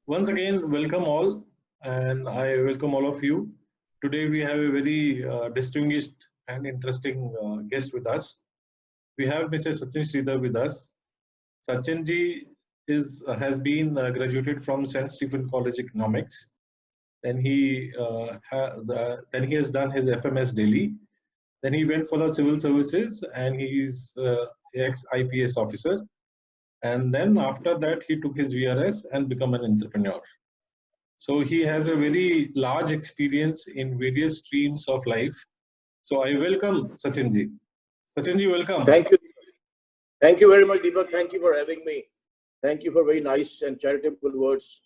Once again, welcome all, and I welcome all of you. Today we have a very distinguished and interesting guest with us. We have Mr. Sachin Sridhar with us. Sachin ji has been graduated from St. Stephen College Economics. Then he has done his FMS-Delhi. Then he went for the civil services, and he is ex IPS officer. And then after that, he took his VRS and become an entrepreneur. So he has a very large experience in various streams of life. So I welcome Sachinji. Sachinji, welcome. Thank you. Thank you very much, Deepak. Thank you for having me. Thank you for very nice and charitable words.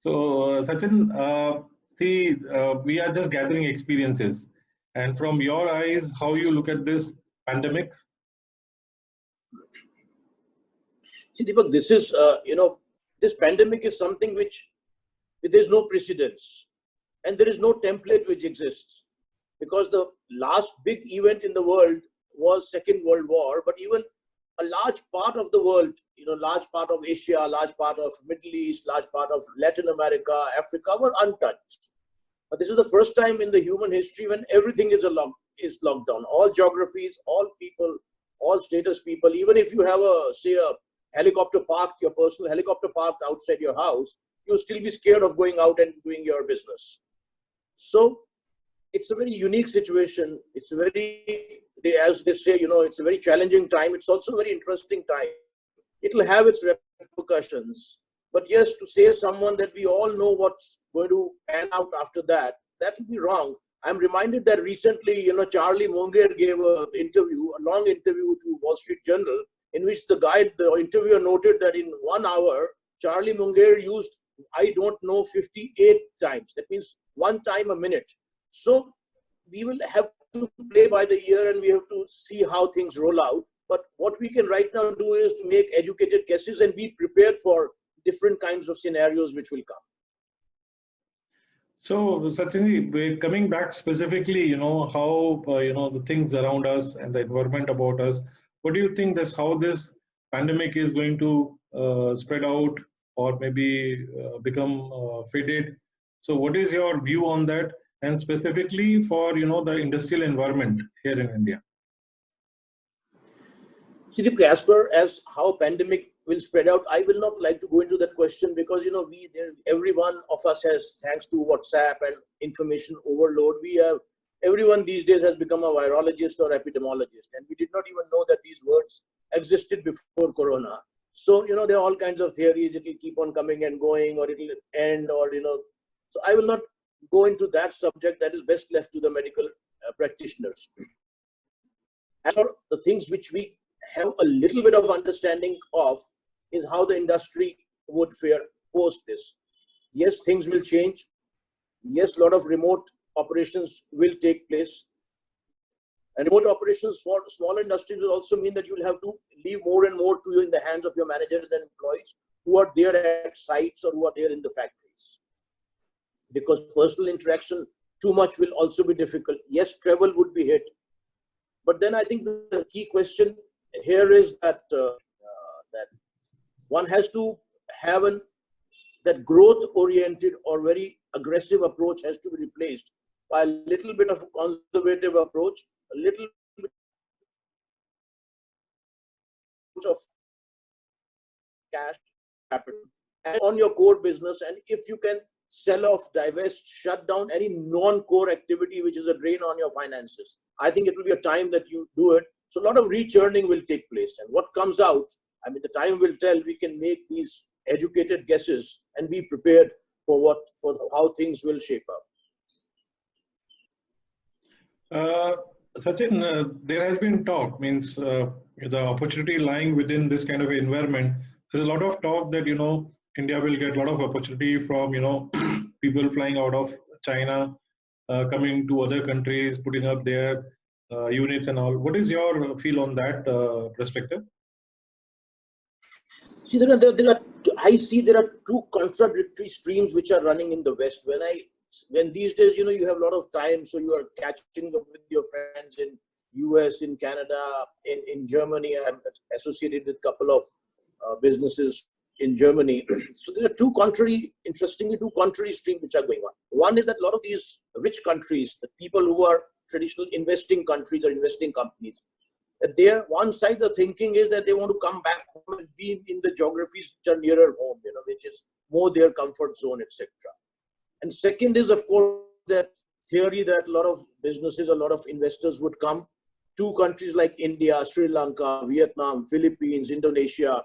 So Sachin, we are just gathering experiences. And from your eyes, how you look at this pandemic? See, Deepak, this is, this pandemic is something which there's no precedence and there is no template which exists, because the last big event in the world was Second World War, but even a large part of the world, large part of Asia, large part of Middle East, large part of Latin America, Africa were untouched. But this is the first time in the human history when everything is locked down. All geographies, all people, all status people, even if you have a helicopter parked, your personal helicopter parked outside your house, you'll still be scared of going out and doing your business. So it's a very unique situation. It's as they say, it's a very challenging time. It's also a very interesting time. It will have its repercussions. But yes, to say someone that we all know what's going to pan out after that, that will be wrong. I'm reminded that recently, Charlie Munger gave a long interview to Wall Street Journal, in which the interviewer noted that in 1 hour, Charlie Munger used, 58 times. That means one time a minute. So we will have to play by the ear and we have to see how things roll out. But what we can right now do is to make educated guesses and be prepared for different kinds of scenarios which will come. So Sachin, we're coming back specifically, how, the things around us and the environment about us. What do you think how this pandemic is going to spread out or maybe become faded? So what is your view on that? And specifically for, the industrial environment here in India? See, as far as how pandemic will spread out, I will not like to go into that question because, every one of us has, thanks to WhatsApp and information overload, everyone these days has become a virologist or epidemiologist. And we did not even know that these words existed before Corona. So, there are all kinds of theories. It will keep on coming and going, or it will end, or, so I will not go into that subject. That is best left to the medical practitioners. As for the things which we have a little bit of understanding of is how the industry would fare post this. Yes, things will change. Yes, a lot of remote operations will take place. And remote operations for small industries will also mean that you will have to leave more and more to you in the hands of your managers and employees who are there at sites or who are there in the factories. Because personal interaction too much will also be difficult. Yes, travel would be hit. But then I think the key question here is that that one has to have that growth-oriented or very aggressive approach has to be replaced by a little bit of a conservative approach, a little bit of cash capital and on your core business. And if you can sell off, divest, shut down any non-core activity which is a drain on your finances, I think it will be a time that you do it. So a lot of rechurning will take place, and what comes out, the time will tell. We can make these educated guesses and be prepared for how things will shape up. Sachin, there has been talk, the opportunity lying within this kind of environment. There's a lot of talk that, India will get a lot of opportunity from, people flying out of China, coming to other countries, putting up their units and all. What is your feel on that perspective? See, I see there are two contradictory streams which are running in the West. When these days, you have a lot of time, so you are catching up with your friends in US, in Canada, in Germany. I'm associated with a couple of businesses in Germany. So there are interestingly, two contrary streams which are going on. One is that a lot of these rich countries, the people who are traditional investing countries or investing companies, that one side the thinking is that they want to come back home and be in the geographies which are nearer home, which is more their comfort zone, etc. And second is, of course, that theory that a lot of businesses, a lot of investors would come to countries like India, Sri Lanka, Vietnam, Philippines, Indonesia,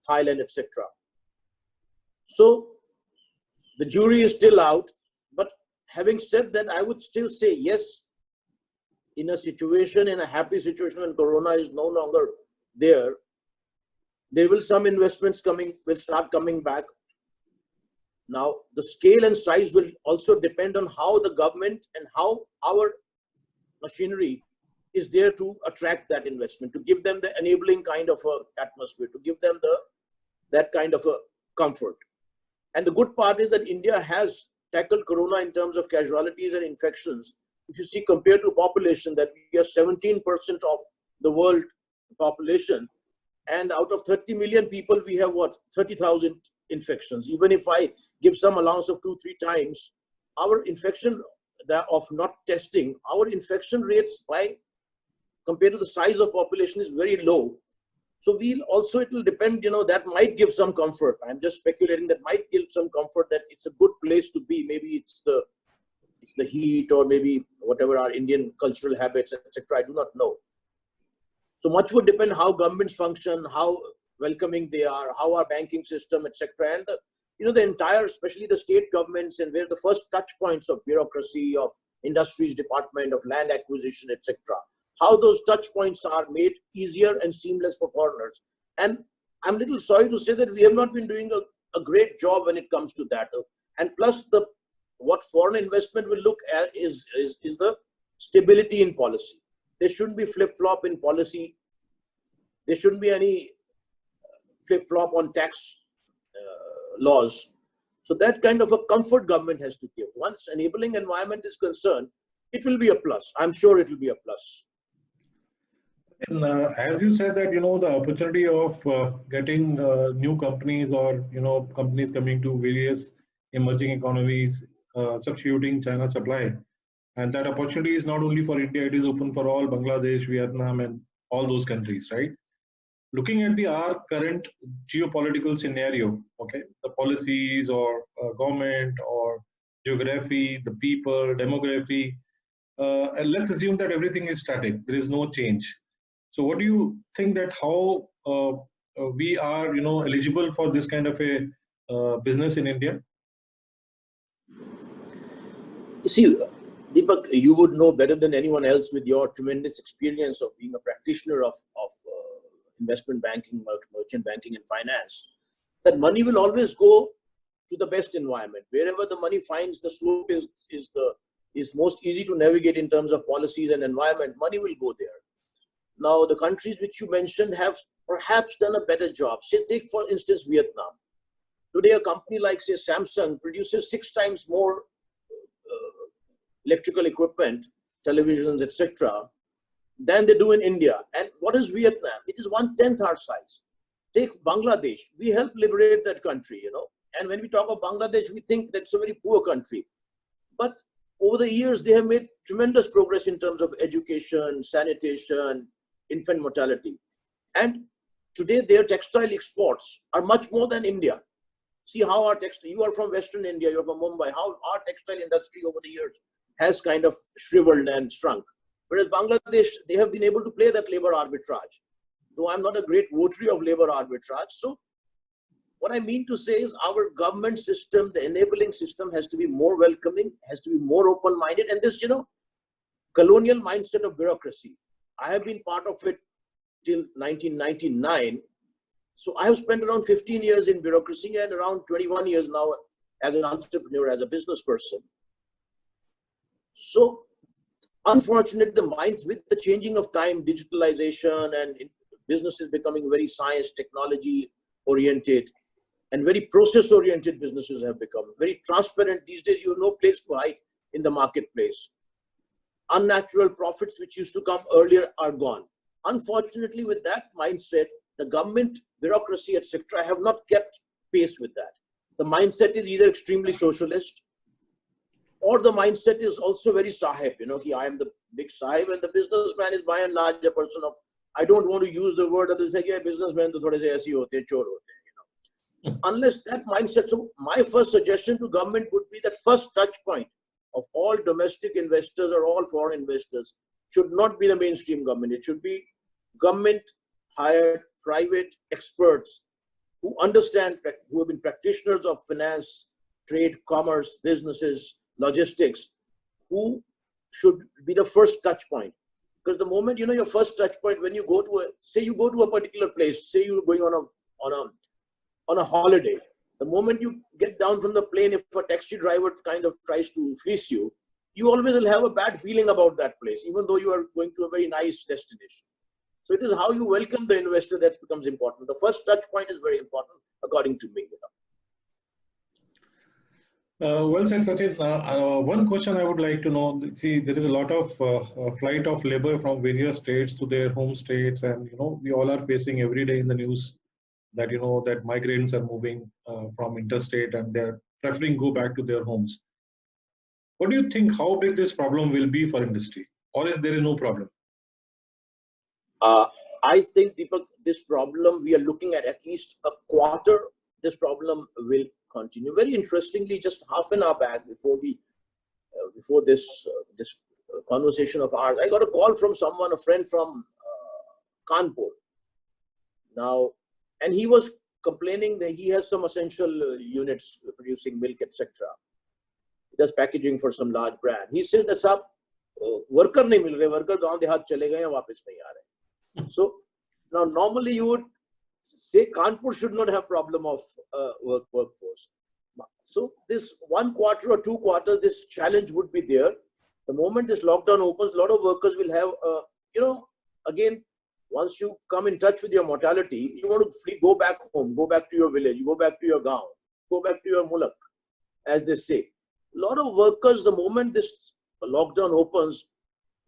Thailand, etc. So the jury is still out. But having said that, I would still say yes, in a happy situation when Corona is no longer there will some investments will start coming back. Now, the scale and size will also depend on how the government and how our machinery is there to attract that investment, to give them the enabling kind of atmosphere, to give them that kind of a comfort. And the good part is that India has tackled Corona in terms of casualties and infections. If you see, compared to population, that we are 17% of the world population, and out of 30 million people, we have 30,000 infections. Even if I give some allowance of 2-3 times, our infection of not testing, our infection rates compared to the size of population is very low. So it will depend, that might give some comfort. I'm just speculating that might give some comfort that it's a good place to be. Maybe it's the heat, or maybe whatever our Indian cultural habits, etc. I do not know. So much would depend how governments function, how welcoming they are, how our banking system, etc. And the entire, especially the state governments, and where the first touch points of bureaucracy, of industries department, of land acquisition, etc. How those touch points are made easier and seamless for foreigners. And I'm a little sorry to say that we have not been doing a great job when it comes to that. And plus, what foreign investment will look at is the stability in policy. There shouldn't be flip-flop in policy. There shouldn't be any flip-flop on tax laws. So that kind of a comfort government has to give. Once enabling environment is concerned, it will be a plus. I'm sure it will be a plus. And as you said that, the opportunity of getting new companies, or, companies coming to various emerging economies, substituting China supply. And that opportunity is not only for India, it is open for all Bangladesh, Vietnam, and all those countries, right? Looking at our current geopolitical scenario, okay, the policies or government or geography, the people, demography, and let's assume that everything is static, there is no change. So what do you think that how we are, eligible for this kind of a business in India? You see, Deepak, you would know better than anyone else, with your tremendous experience of being a practitioner of investment banking, merchant banking, and finance, that money will always go to the best environment. Wherever the money finds the slope is most easy to navigate in terms of policies and environment, money will go there. Now, the countries which you mentioned have perhaps done a better job. Say, take for instance Vietnam. Today, a company like, say, Samsung produces 6 times more electrical equipment, televisions, etc., than they do in India. And what is Vietnam? It is 1/10 our size. Take Bangladesh. We helped liberate that country, And when we talk of Bangladesh, we think that's a very poor country. But over the years, they have made tremendous progress in terms of education, sanitation, infant mortality. And today, their textile exports are much more than India. See how our textile, you are from Western India, you're from Mumbai, how our textile industry over the years has kind of shriveled and shrunk. Whereas Bangladesh, they have been able to play that labor arbitrage. Though I'm not a great votary of labor arbitrage. So what I mean to say is our government system, the enabling system, has to be more welcoming, has to be more open-minded. And this, colonial mindset of bureaucracy, I have been part of it till 1999. So I have spent around 15 years in bureaucracy and around 21 years now as an entrepreneur, as a business person. So unfortunately, with the changing of time, digitalization, and businesses becoming very science, technology oriented, and very process oriented businesses have become very transparent. These days, you have no place to hide in the marketplace. Unnatural profits which used to come earlier are gone. Unfortunately, with that mindset, the government bureaucracy, etc., have not kept pace with that. The mindset is either extremely socialist, or the mindset is also very sahib, I am the big sahib, and the businessman is by and large a person of, I don't want to use the word, others say, yeah, businessmen to thode se aise hote hain, chor hote hain, So unless that mindset, so my first suggestion to government would be that first touch point of all domestic investors or all foreign investors should not be the mainstream government. It should be government hired private experts who understand, who have been practitioners of finance, trade, commerce, businesses, logistics, who should be the first touch point. Because the moment, your first touch point, when you go to say you go to a particular place, say you're going on a holiday, the moment you get down from the plane, if a taxi driver kind of tries to fleece you, you always will have a bad feeling about that place, even though you are going to a very nice destination. So it is how you welcome the investor that becomes important. The first touch point is very important, according to me. Well said, Sachin. One question I would like to know, see, there is a lot of flight of labor from various states to their home states, and we all are facing every day in the news that that migrants are moving from interstate and they're preferring go back to their homes. What do you think, how big this problem will be for industry, or is there no problem? I think, Deepak, this problem, we are looking at least a quarter, this problem will continue. Very interestingly, just half an hour back before this conversation of ours, I got a call from someone, a friend from Kanpur. Now, and he was complaining that he has some essential units producing milk, etc. He does packaging for some large brand. He said that sab worker nahi mil rahe, worker gaon dehat chale gaye, wapas nahi aa rahe. So now normally you would say Kanpur should not have problem of workforce. So this 1 quarter or 2 quarters, this challenge would be there. The moment this lockdown opens, a lot of workers will have, again, once you come in touch with your mortality, you want to go back home, go back to your village, go back to your gaon, go back to your mulak, as they say. A lot of workers, the moment this lockdown opens,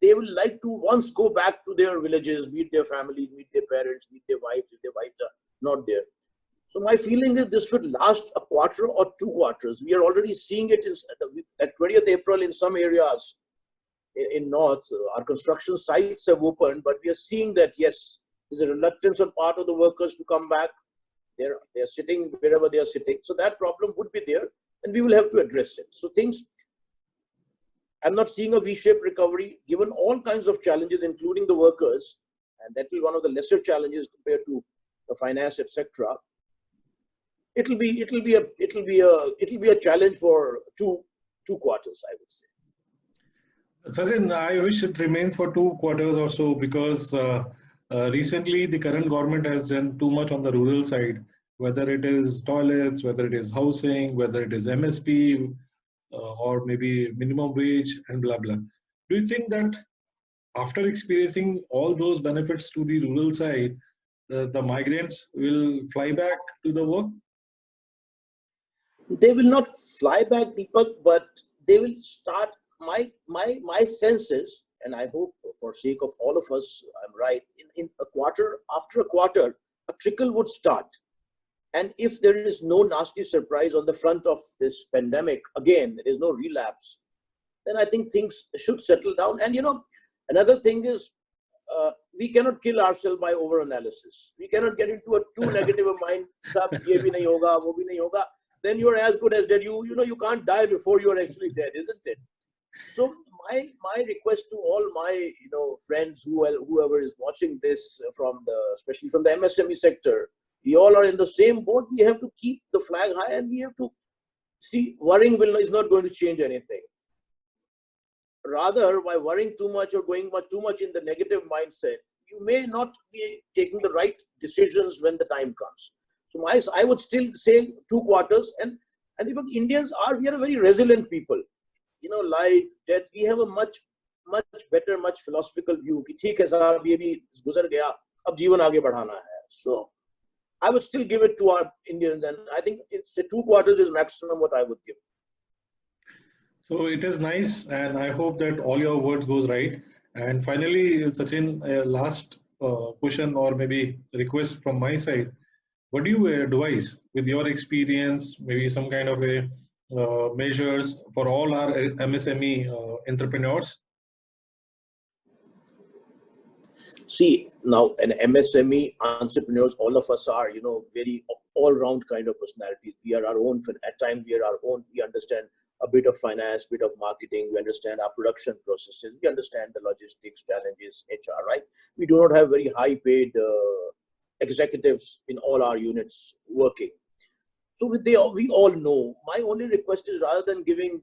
they will like to once go back to their villages, meet their families, meet their parents, meet their wives, if their wives are not there. So my feeling is this would last a quarter or 2 quarters. We are already seeing it at 20th April in some areas in North. Our construction sites have opened, but we are seeing that, yes, there's a reluctance on part of the workers to come back. They're sitting wherever they are sitting. So that problem would be there, and we will have to address it. So I'm not seeing a V-shaped recovery, given all kinds of challenges, including the workers, and that will be one of the lesser challenges compared to the finance, etc. It'll be a challenge for two quarters, I would say. Sachin, I wish it remains for 2 quarters or so, because recently the current government has done too much on the rural side, whether it is toilets, whether it is housing, whether it is MSP, or maybe minimum wage and blah, blah. Do you think that after experiencing all those benefits to the rural side, the migrants will fly back to the work? They will not fly back, Deepak, but they will start. My sense is, and I hope for sake of all of us, I'm right, in a quarter, after a quarter, a trickle would start. And if there is no nasty surprise on the front of this pandemic, again, there is no relapse, then I think things should settle down. And another thing is, we cannot kill ourselves by over-analysis. We cannot get into a too negative a mind, ye bhi nahi hoga, wo bhi nahi hoga. Then you're as good as dead. You can't die before you're actually dead, isn't it? So my request to all my friends, whoever is watching this, especially from the MSME sector, we all are in the same boat. We have to keep the flag high, and we have to see worrying is not going to change anything. Rather, by worrying too much or going too much in the negative mindset, you may not be taking the right decisions when the time comes. So I would still say 2 quarters, and even Indians we are a very resilient people. Life, death, we have a much better, much philosophical view. Ki theek hai saab, ye bhi guzar gaya, ab jeevan aage badhana hai. So I would still give it to our Indians, and I think it's 2 quarters is maximum what I would give. So it is nice, and I hope that all your words goes right. And finally, Sachin, last question or maybe request from my side. What do you advise with your experience, maybe some kind of a measures for all our MSME entrepreneurs? See, now an MSME entrepreneurs, all of us are, very all-round kind of personalities. We are our own, at times we are our own, we understand a bit of finance, bit of marketing, we understand our production processes, we understand the logistics challenges, HR, right? We do not have very high paid executives in all our units working. So we all know. My only request is, rather than giving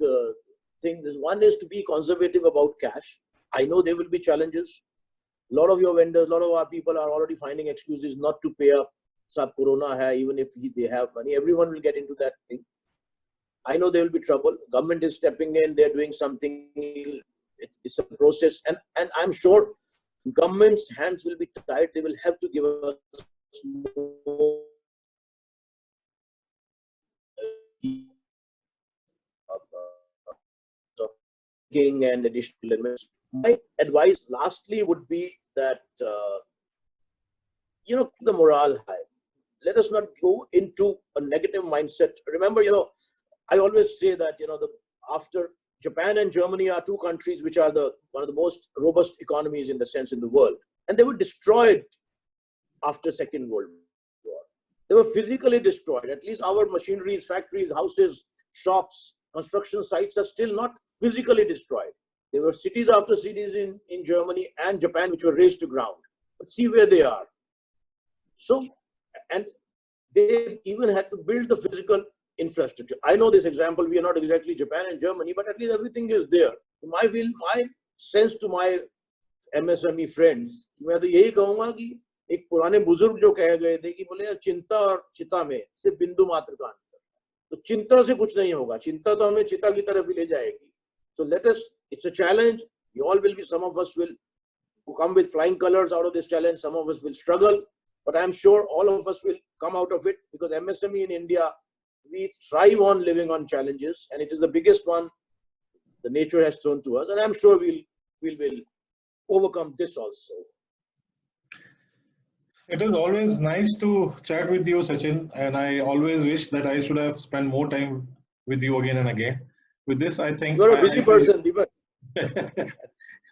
things, one is to be conservative about cash. I know there will be challenges. A lot of your vendors, a lot of our people are already finding excuses not to pay up. Sab corona hai, even if they have money, everyone will get into that thing. I know there will be trouble. Government is stepping in, they're doing something. It's a process, and I'm sure government's hands will be tied. They will have to give us more and additional limits. My advice lastly would be that the morale high. Let us not go into a negative mindset. Remember, I always say that after Japan and Germany are two countries which are one of the most robust economies in the sense in the world, and they were destroyed after Second World War. They were physically destroyed. At least our machineries, factories, houses, shops, construction sites are still not physically destroyed. There were cities after cities in Germany and Japan which were razed to ground. But see where they are. So, and they even had to build the physical infrastructure. I know this example, we are not exactly Japan and Germany, but at least everything is there. My sense to my MSME friends, मैं तो यही कहूँगा कि एक पुराने बुजुर्ग जो कह गए थे कि बोले यार चिंता और चिता में सिर्फ बिंदु मात्र का अंतर, तो चिंता से कुछ नहीं होगा, चिंता तो हमें चिता की तरफ ही ले जाएगी. So let us, it's a challenge. You all will be, some of us will come with flying colors out of this challenge. Some of us will struggle, but I'm sure all of us will come out of it, because MSME in India, we thrive on living on challenges, and it is the biggest one the nature has thrown to us. And I'm sure we will overcome this also. It is always nice to chat with you, Sachin, and I always wish that I should have spent more time with you again and again. With this, I think you're a busy person, Deepak.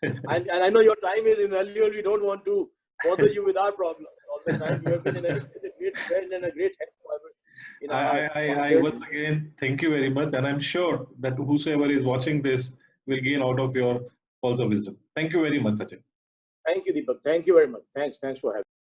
and I know your time is invaluable. We don't want to bother you with our problems all the time. You have been a great friend and a great help. I once again thank you very much, and I'm sure that whosoever is watching this will gain out of your pearls of wisdom. Thank you very much, Sachin. Thank you, Deepak. Thank you very much. Thanks for having me.